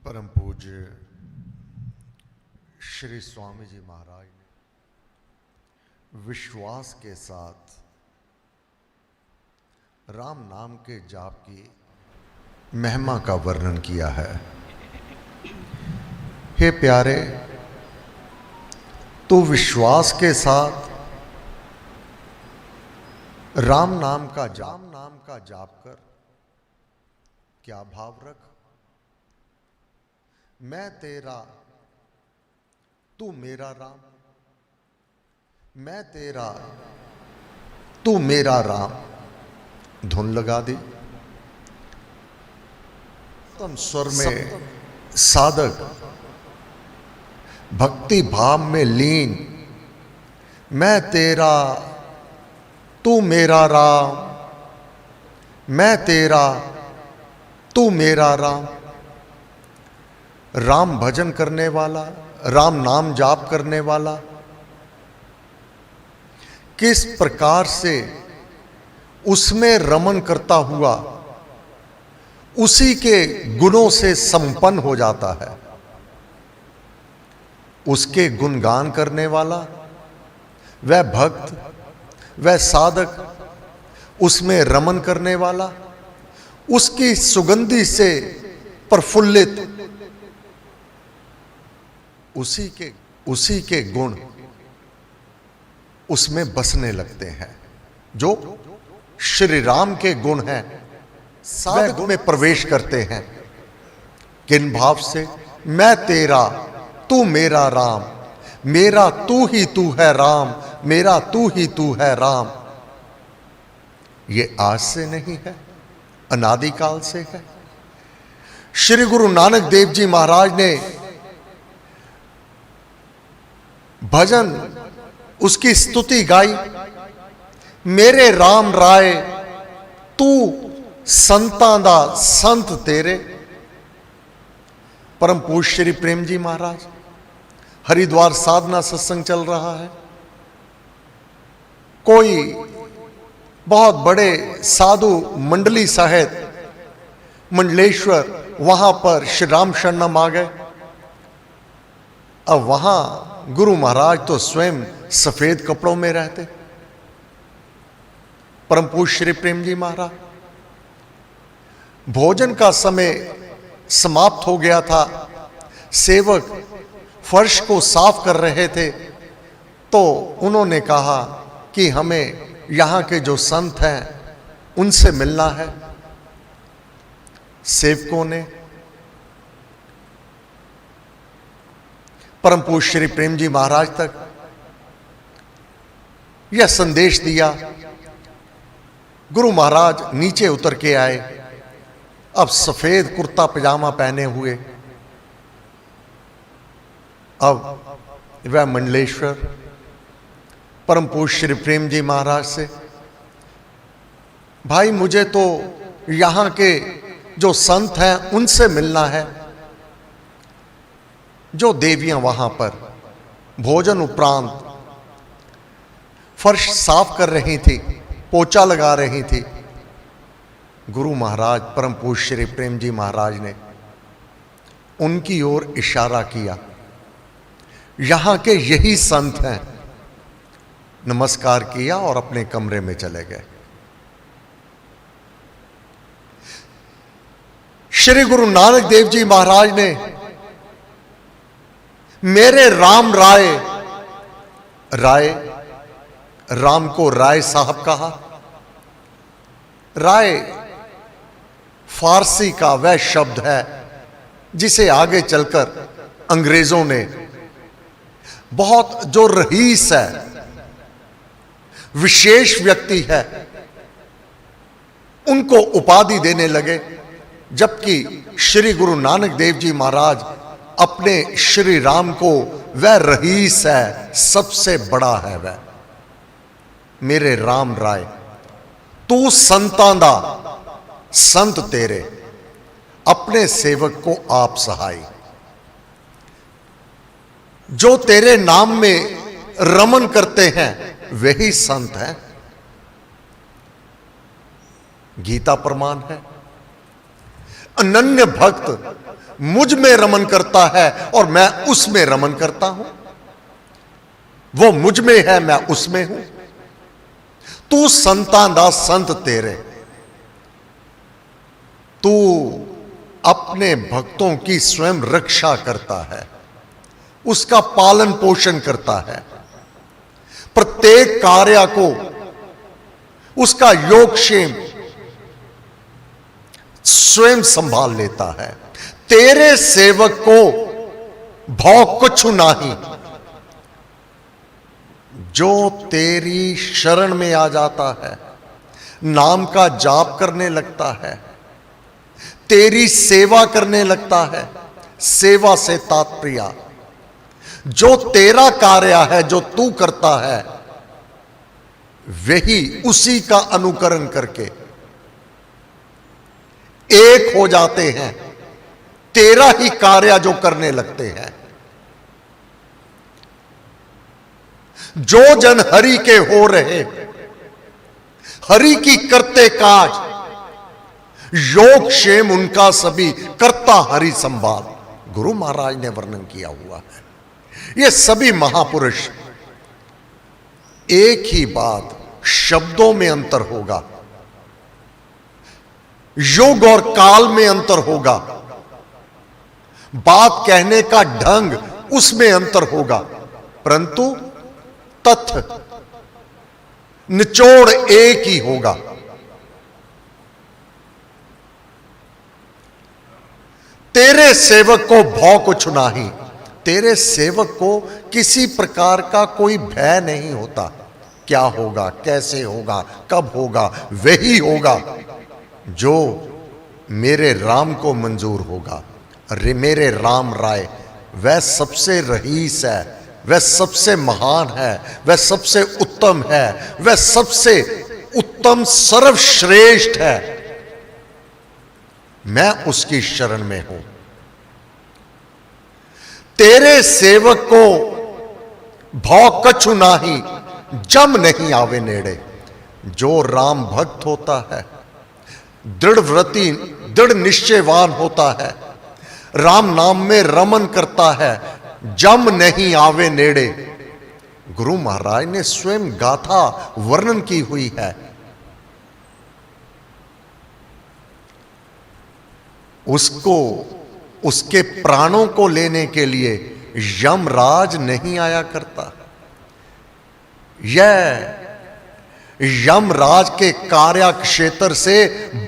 परम पूज्य श्री स्वामी जी महाराज ने विश्वास के साथ राम नाम के जाप की महिमा का वर्णन किया है। हे प्यारे, तू विश्वास के साथ राम नाम का जाप कर। क्या भाव रख? मैं तेरा, तू मेरा राम, मैं तेरा, तू मेरा राम। धुन लगा दी। तम स्वर में साधक भक्ति भाव में लीन, मैं तेरा, तू मेरा राम, मैं तेरा, तू मेरा राम। राम भजन करने वाला, राम नाम जाप करने वाला किस प्रकार से उसमें रमन करता हुआ उसी के गुणों से संपन्न हो जाता है। उसके गुणगान करने वाला वह भक्त, वह साधक, उसमें रमन करने वाला, उसकी सुगंधि से प्रफुल्लित, उसी के गुण उसमें बसने लगते हैं। जो श्री राम के गुण हैं साधक में प्रवेश करते हैं। किन भाव से? मैं तेरा, तू मेरा राम, मेरा तू ही तू है राम, मेरा तू ही तू है राम। ये आज से नहीं है, अनादिकाल से है। श्री गुरु नानक देव जी महाराज ने भजन, उसकी स्तुति गाई। मेरे राम राय, तू संतां दा संत तेरे। परम पूज्य श्री प्रेम जी महाराज, हरिद्वार साधना सत्संग चल रहा है। कोई बहुत बड़े साधु मंडली सहित मंडलेश्वर, वहां पर श्री राम शरणम आ गए। अब वहां गुरु महाराज तो स्वयं सफेद कपड़ों में रहते। परम पूज्य श्री प्रेम जी महाराज, भोजन का समय समाप्त हो गया था। सेवक फर्श को साफ कर रहे थे, तो उन्होंने कहा कि हमें यहां के जो संत हैं उनसे मिलना है। सेवकों ने परम पूज्य श्री प्रेम जी महाराज तक यह संदेश दिया। गुरु महाराज नीचे उतर के आए, अब सफेद कुर्ता पजामा पहने हुए। अब वह मंडलेश्वर परम पूज्य श्री प्रेम जी महाराज से, भाई मुझे तो यहां के जो संत हैं उनसे मिलना है। जो देवियां वहां पर भोजन उपरांत फर्श साफ कर रही थी, पोछा लगा रही थी। गुरु महाराज परम पूज्य श्री प्रेम जी महाराज ने उनकी ओर इशारा किया। यहां के यही संत हैं। नमस्कार किया और अपने कमरे में चले गए। श्री गुरु नानक देव जी महाराज ने मेरे राम राय, राय, राम को राय साहब कहा। राय फारसी का वह शब्द है जिसे आगे चलकर अंग्रेजों ने बहुत, जो रईस है, विशेष व्यक्ति है, उनको उपाधि देने लगे। जबकि श्री गुरु नानक देव जी महाराज अपने श्री राम को वह रईस है, सबसे बड़ा है वह। मेरे राम राय, तू संतां दा संत तेरे, अपने सेवक को आप सहाय। जो तेरे नाम में रमन करते हैं वही संत हैं। गीता प्रमाण है। अनन्य भक्त मुझ में रमन करता है और मैं उसमें रमन करता हूं। वो मुझ में है, मैं उसमें हूं। तू संतां दा संत तेरे, तू अपने भक्तों की स्वयं रक्षा करता है, उसका पालन पोषण करता है, प्रत्येक कार्य को उसका योगक्षेम स्वयं संभाल लेता है। तेरे सेवक को भौ कुछ नाही, जो तेरी शरण में आ जाता है, नाम का जाप करने लगता है, तेरी सेवा करने लगता है। सेवा से तात्पर्य जो तेरा कार्य है, जो तू करता है, वही उसी का अनुकरण करके एक हो जाते हैं, तेरा ही कार्य जो करने लगते हैं। जो जन हरि के हो रहे, हरि की करते काज, योग क्षेम उनका सभी करता हरि संभाल, गुरु महाराज ने वर्णन किया हुआ है। ये सभी महापुरुष, एक ही बात, शब्दों में अंतर होगा, युग और काल में अंतर होगा, बात कहने का ढंग उसमें अंतर होगा, परंतु तथ्य निचोड़ एक ही होगा। तेरे सेवक को भौ कुछ नाही, तेरे सेवक को किसी प्रकार का कोई भय नहीं होता। क्या होगा, कैसे होगा, कब होगा, वही होगा जो मेरे राम को मंजूर होगा। मेरे राम राय वह सबसे रईस है, वह सबसे महान है, वह सबसे उत्तम है, वह सबसे उत्तम सर्वश्रेष्ठ है। मैं उसकी शरण में हूं। तेरे सेवक को भौ कछु नाही, जम नहीं आवे नेड़े। जो राम भक्त होता है, दृढ़ व्रती, दृढ़ निश्चयवान होता है, राम नाम में रमन करता है, जम नहीं आवे नेड़े। गुरु महाराज ने स्वयं गाथा वर्णन की हुई है। उसको, उसके प्राणों को लेने के लिए यमराज नहीं आया करता। यह यमराज के कार्य क्षेत्र से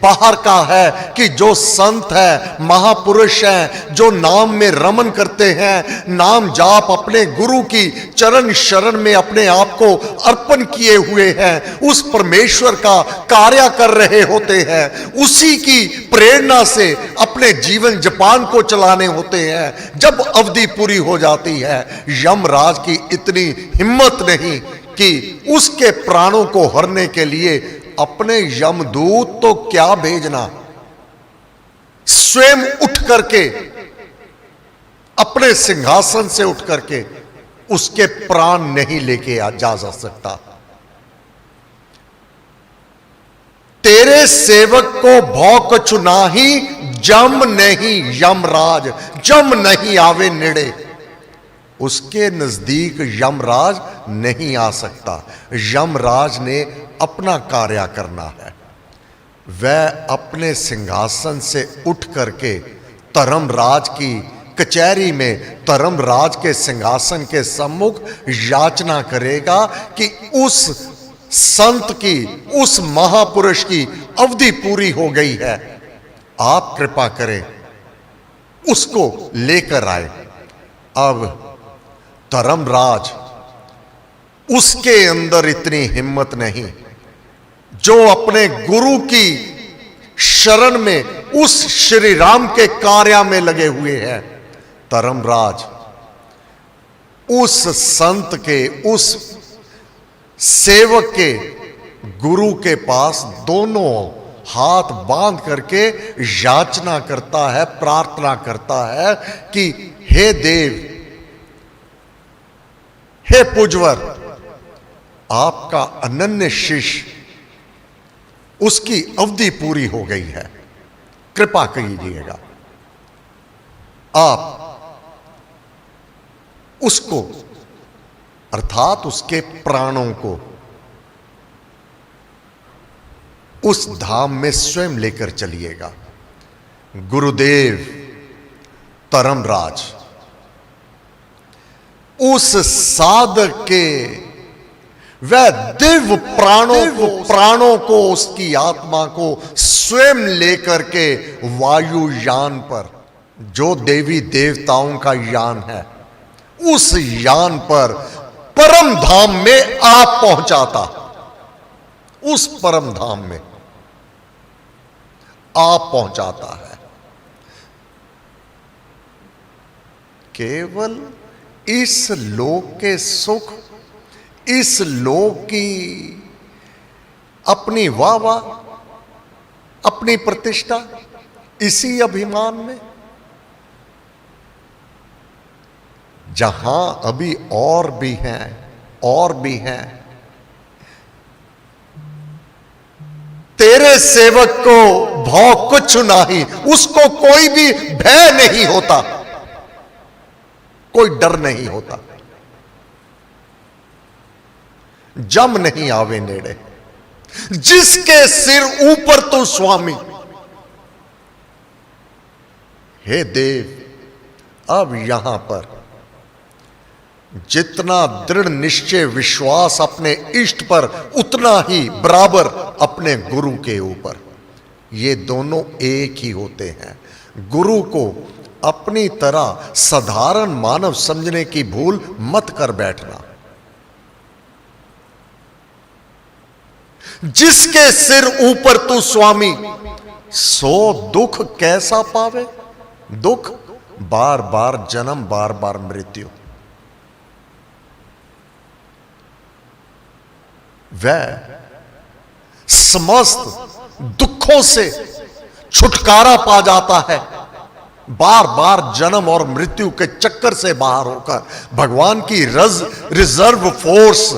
बाहर का है कि जो संत है, महापुरुष हैं, जो नाम में रमन करते हैं, नाम जाप अपने गुरु की चरण शरण में अपने आप को अर्पण किए हुए हैं, उस परमेश्वर का कार्य कर रहे होते हैं, उसी की प्रेरणा से अपने जीवन जपान को चलाने होते हैं। जब अवधि पूरी हो जाती है, यमराज की इतनी हिम्मत नहीं कि उसके प्राणों को हरने के लिए अपने यमदूत तो क्या भेजना, स्वयं उठ करके अपने सिंहासन से उठ करके उसके प्राण नहीं लेके जा सकता। तेरे सेवक को भौ कछु नाही, जम नहीं, यमराज जम नहीं आवे नेड़े। उसके नजदीक यमराज नहीं आ सकता। यमराज ने अपना कार्य करना है। वह अपने सिंहासन से उठ करके धर्मराज की कचहरी में, धर्मराज के सिंहासन के सम्मुख याचना करेगा कि उस संत की, उस महापुरुष की अवधि पूरी हो गई है, आप कृपा करें, उसको लेकर आए। अब धर्मराज, उसके अंदर इतनी हिम्मत नहीं, जो अपने गुरु की शरण में उस श्री राम के कार्य में लगे हुए हैं। धर्मराज उस संत के, उस सेवक के, गुरु के पास दोनों हाथ बांध करके याचना करता है, प्रार्थना करता है कि हे देव, हे पूजवर, आपका अनन्य शिष्य उसकी अवधि पूरी हो गई है, कृपा कीजिएगा आप उसको अर्थात उसके प्राणों को उस धाम में स्वयं लेकर चलिएगा। गुरुदेव धर्मराज उस साधक के वह दिव्य प्राणों को उसकी आत्मा को स्वयं लेकर के वायुयान पर, जो देवी देवताओं का यान है, उस यान पर परम धाम में आप पहुंचाता, उस परम धाम में आप पहुंचाता है। केवल इस लोक के सुख, इस लोक की अपनी वाह, अपनी प्रतिष्ठा, इसी अभिमान में, जहां अभी और भी हैं, तेरे सेवक को भौ कुछ नहीं, उसको कोई भी भय नहीं होता, कोई डर नहीं होता, जम नहीं आवे नेड़े। जिसके सिर ऊपर तू स्वामी, हे देव, अब यहां पर जितना दृढ़ निश्चय विश्वास अपने इष्ट पर, उतना ही बराबर अपने गुरु के ऊपर। ये दोनों एक ही होते हैं। गुरु को अपनी तरह साधारण मानव समझने की भूल मत कर बैठना। जिसके सिर ऊपर तू स्वामी, सो दुख कैसा पावे? दुख बार बार जन्म, बार बार मृत्यु। वह समस्त दुखों से छुटकारा पा जाता है, बार बार जन्म और मृत्यु के चक्कर से बाहर होकर भगवान की रिजर्व फोर्स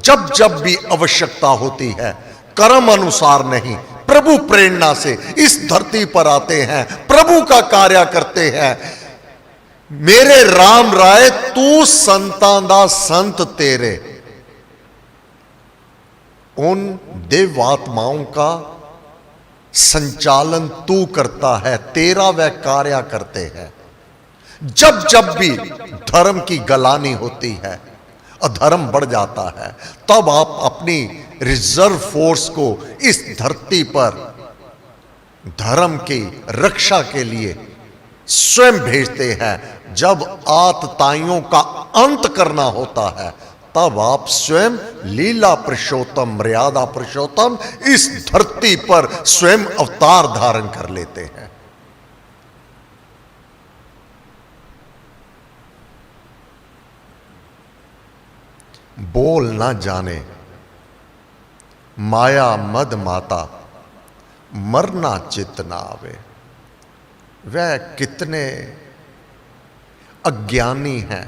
जब जब भी आवश्यकता होती है, कर्म अनुसार नहीं, प्रभु प्रेरणा से इस धरती पर आते हैं, प्रभु का कार्य करते हैं। मेरे राम राय, तू संतां दा संत तेरे, उन दिव्य आत्माओं का संचालन तू करता है, तेरा वह कार्य करते हैं। जब जब भी धर्म की गलानी होती है, अधर्म बढ़ जाता है, तब आप अपनी रिजर्व फोर्स को इस धरती पर धर्म की रक्षा के लिए स्वयं भेजते हैं। जब आतताइयों का अंत करना होता है, तब आप स्वयं लीला पुरुषोत्तम, मर्यादा पुरुषोत्तम इस धरती पर स्वयं अवतार धारण कर लेते हैं। बोल ना जाने माया मद माता, मरना चित ना आवे। वह कितने अज्ञानी हैं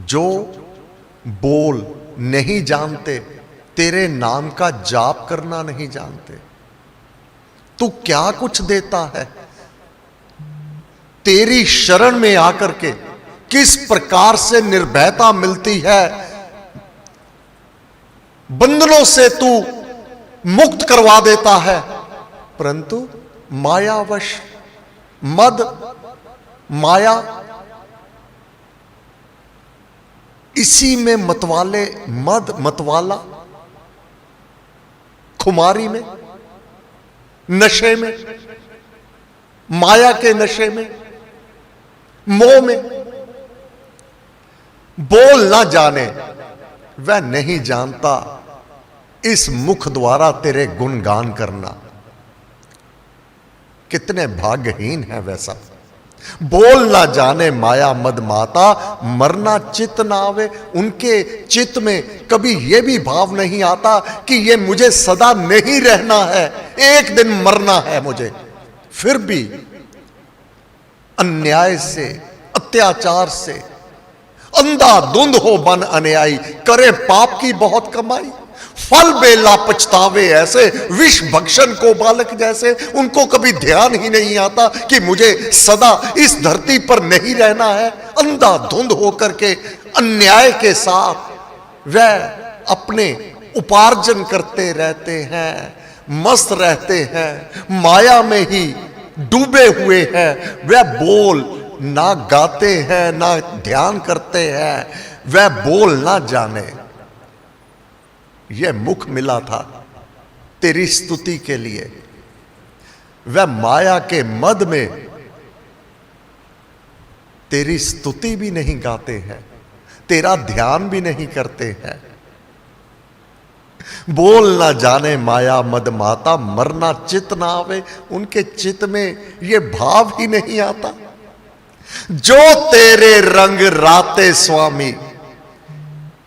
जो बोल नहीं जानते, तेरे नाम का जाप करना नहीं जानते। तू क्या कुछ देता है? तेरी शरण में आकर के किस प्रकार से निर्भयता मिलती है, बंधनों से तू मुक्त करवा देता है, परंतु मायावश, मद माया, इसी में मतवाले, मद मतवाला, खुमारी में, नशे में, माया के नशे में, मोह में। बोल ना जाने, वह नहीं जानता इस मुख द्वारा तेरे गुणगान करना। कितने भाग्यहीन है वह सब। बोल ना जाने माया मद माता, मरना चित ना आवे। उनके चित्त में कभी यह भी भाव नहीं आता कि यह मुझे सदा नहीं रहना है, एक दिन मरना है मुझे। फिर भी अन्याय से, अत्याचार से अंधाधुंध हो बन अन्यायी, करे पाप की बहुत कमाई। फल बेला पछतावे ऐसे, विष भक्षण को बालक जैसे। उनको कभी ध्यान ही नहीं आता कि मुझे सदा इस धरती पर नहीं रहना है। अंधाधुंध होकर के अन्याय के साथ वह अपने उपार्जन करते रहते हैं, मस्त रहते हैं, माया में ही डूबे हुए हैं। वह बोल ना गाते हैं, ना ध्यान करते हैं, वह बोल ना जाने। यह मुख मिला था तेरी स्तुति के लिए, वह माया के मद में तेरी स्तुति भी नहीं गाते हैं, तेरा ध्यान भी नहीं करते हैं। बोल ना जाने माया मद माता, मरना चित ना आवे। उनके चित में ये भाव ही नहीं आता। जो तेरे रंग राते स्वामी,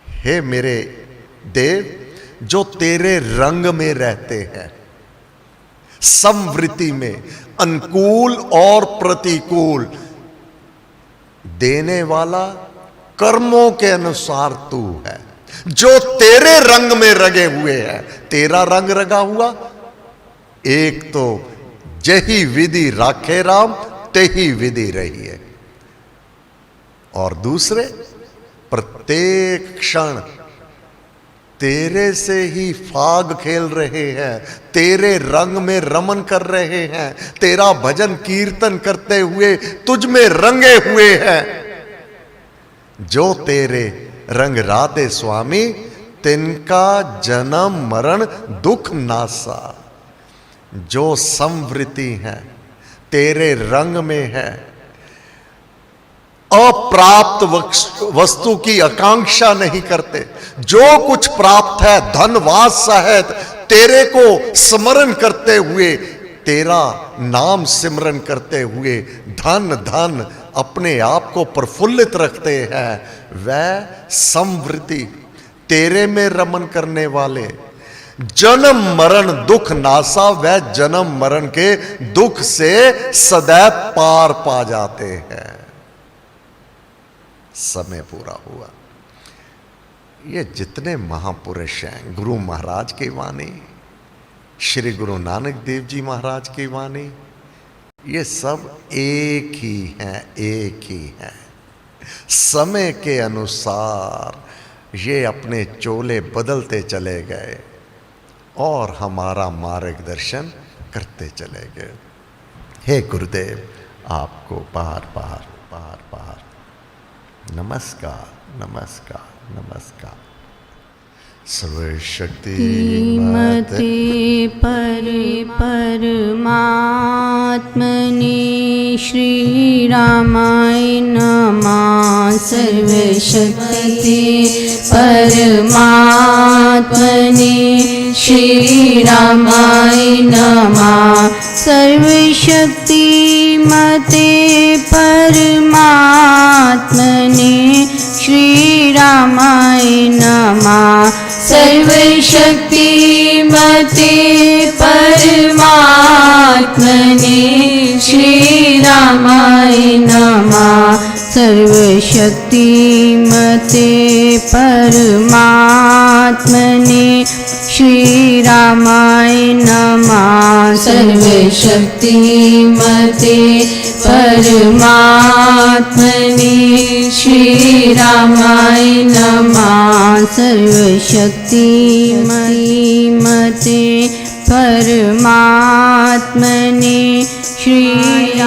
हे मेरे देव, जो तेरे रंग में रहते हैं, समवृत्ति में, अनुकूल और प्रतिकूल, देने वाला कर्मों के अनुसार तू है। जो तेरे रंग में रगे हुए हैं, तेरा रंग रगा हुआ। एक तो जही विधि राखे राम, तेही विधि रही है। और दूसरे, प्रत्येक क्षण तेरे से ही फाग खेल रहे हैं, तेरे रंग में रमन कर रहे हैं, तेरा भजन कीर्तन करते हुए तुझ में रंगे हुए हैं। जो तेरे रंग राधे स्वामी, तिनका जन्म मरण दुख नासा। जो समवृत्ति है, तेरे रंग में है, अप्राप्त वस्तु की आकांक्षा नहीं करते। जो कुछ प्राप्त है धनवाद सहित तेरे को स्मरण करते हुए, तेरा नाम सिमरन करते हुए धन धन अपने आप को प्रफुल्लित रखते हैं। वह समवृत्ति, तेरे में रमन करने वाले, जन्म मरण दुख नासा, वह जन्म मरण के दुख से सदैव पार पा जाते हैं। समय पूरा हुआ। ये जितने महापुरुष हैं, गुरु महाराज की वाणी, श्री गुरु नानक देव जी महाराज की वाणी, ये सब एक ही हैं, एक ही हैं। समय के अनुसार ये अपने चोले बदलते चले गए और हमारा मार्गदर्शन करते चले गए। हे गुरुदेव, आपको बार बार बार बार नमस्कार, नमस्कार, नमस्कार। सर्वशक्ति मते परमात्मने श्री रामाय नमः। सर्वशक्ति परमात्मने श्री रामाय नमः। सर्वशक्ति मते परमात्मने श्री रामाय नमः। सर्वशक्ति मते परमात्मने श्री रामाय नमः। सर्वशक्ति मते परमात्मने श्री रामाय नमः। सर्वशक्ति मते परमात्मने श्री रामाय नमः। सर्वशक्ति मते परमात्मने श्री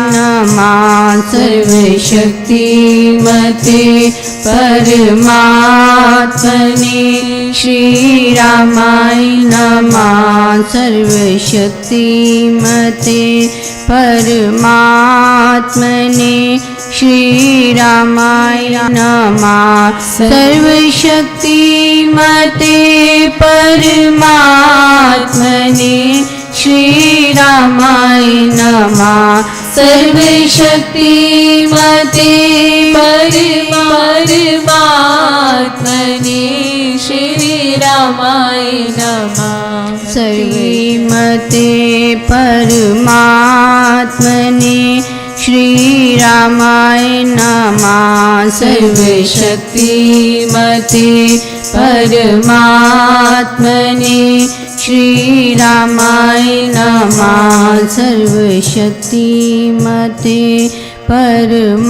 नमः। सर्वशक्ति मते परमात्मने श्री रामाय नमः। सर्वशक्ति मते परमात्मने श्री रामाय नमः। सर्वशक्ति मते परमात्मने श्री रामाय नमः। सर्वशक्ति मते परमात्मने श्री रामाय नमः। सर्वमते परमात्मने श्री रामाय नमः। सर्वशक्ति मते परमात्मने श्रीरामाय नमः सर्वशक्तिमते परमात्मने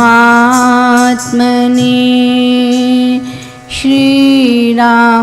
श्रीरामाय